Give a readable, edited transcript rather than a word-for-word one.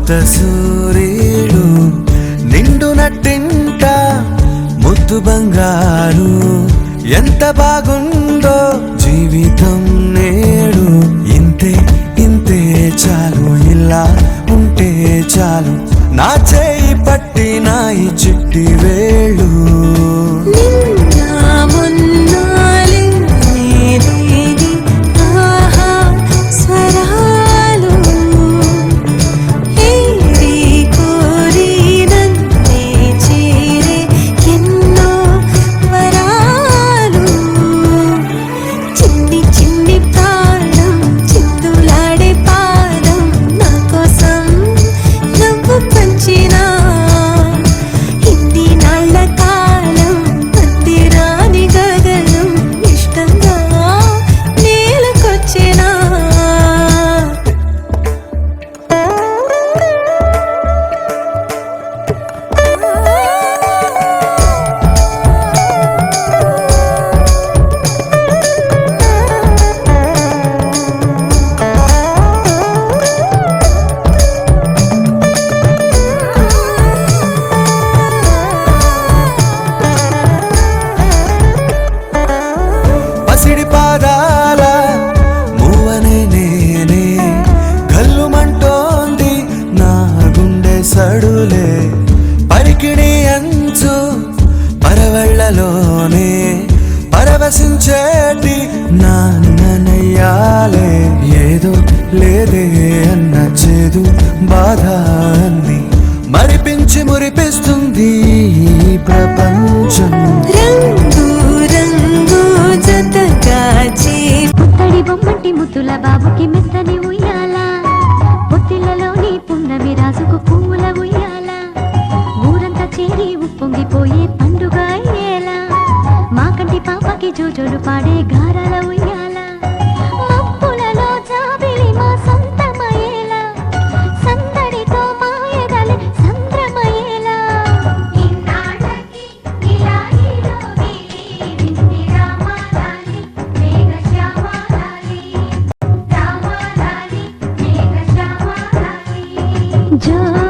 కొత్త సూర్యుడు నిండు నట్టింట ముద్దు బంగారు ఎంత బాగుందో జీవితం నేడు ఇంతే ఇంతే చాలు ఇలా ఉంటే చాలు నా చేయి పట్టి నా ఈ చిట్టి వేళ్ళు సడులే పరికిణి అంచు పరవళ్ళలోనే పరవశించేటి నాన్ననయ్యాలే ఏదో లేదే అన్న చేదు బాధ అన్ని మరిపించి మురిపిస్తుంది ఈ ప్రపంచం రంగు రంగు జతగా పుత్తడి బొమ్మటి ముద్దుల బాబుకి మెత్తని ఉయ్యాల పొత్తిళ్ళలోని పున్నమి రాజుకు పూల ఉయ్యాల ఊరంతా చేరి ఉప్పొంగిపోయే పండుగ అయ్యేలా మా కంటి పాపకి జోజోలు పాడే గారాల ఉయ్యాల మప్పులలో జాబిలి మా సొంతమయ్యేలా సందడితో మా ఎదలి సంద్రమయ్యేలా जा